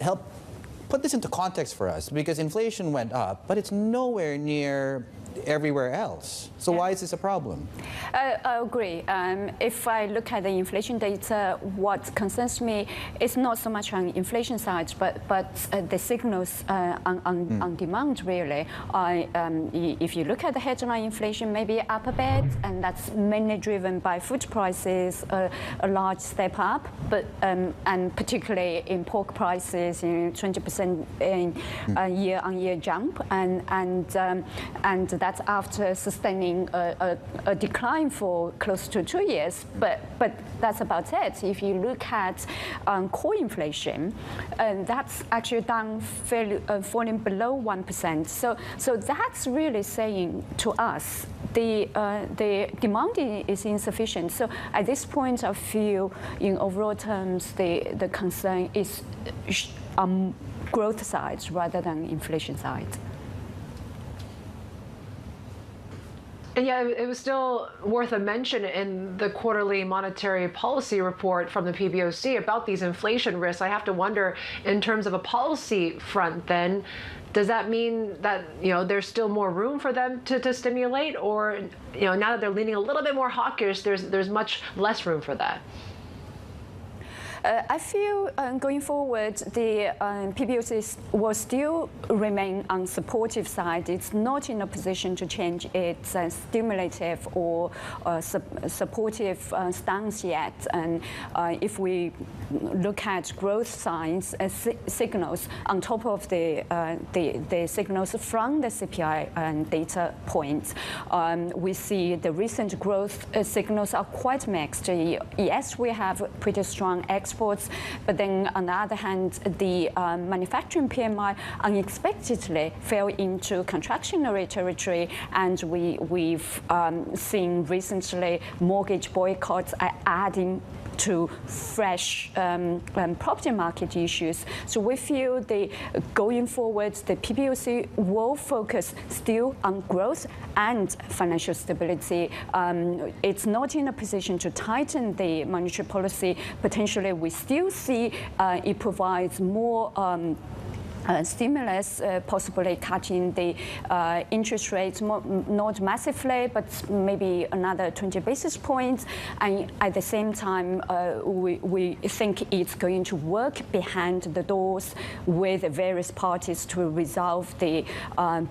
help put this into context for us, because inflation went up, but it's nowhere near everywhere else. So why is this a problem? I agree. If I look at the inflation data, what concerns me is not so much on inflation side, but the signals on demand, really. If you look at the headline inflation, maybe up a bit, and that's mainly driven by food prices, a large step up, but and particularly in pork prices, 20% in year-on-year jump, and that's after sustaining a decline for close to 2 years. But that's about it. If you look at core inflation, that's actually down, falling below 1%. So that's really saying to us the demand is insufficient. So at this point, I feel in overall terms the concern is growth side rather than inflation side. And yet, it was still worth a mention in the quarterly monetary policy report from the PBOC about these inflation risks. I have to wonder, in terms of a policy front, then, does that mean that there's still more room for them to stimulate, or now that they're leaning a little bit more hawkish, there's much less room for that? I feel going forward, the PBOC will still remain on supportive side. It's not in a position to change its stimulative or supportive stance yet. And if we look at growth signs, signals on top of the signals from the CPI data points, we see the recent growth signals are quite mixed. Yes, we have pretty strong exports, but then on the other hand, the manufacturing PMI unexpectedly fell into contractionary territory, and we've seen recently mortgage boycotts are adding to fresh property market issues. So we feel going forward, the PBOC will focus still on growth and financial stability. It's not in a position to tighten the monetary policy. Potentially, we still see it provides more stimulus, possibly cutting the interest rates, not massively, but maybe another 20 basis points. And at the same time, we think it's going to work behind the doors with various parties to resolve the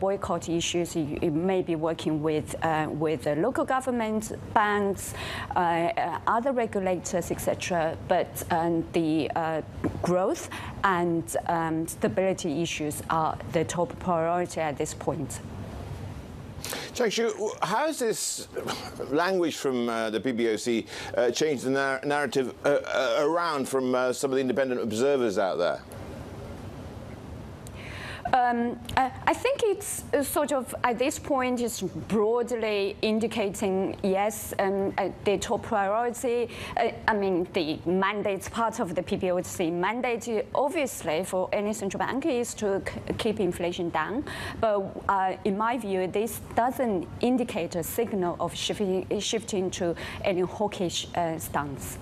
boycott issues. It may be working with the local government, banks, other regulators, etc. But the growth and stability issues are the top priority at this point. Chang Shu, how has this language from the PBOC changed the narrative around from some of the independent observers out there? I think it's sort of, at this point, is broadly indicating, yes, the top priority. I mean, the mandates, part of the PBOC mandate, obviously, for any central bank is to keep inflation down. But in my view, this doesn't indicate a signal of shifting to any hawkish stance.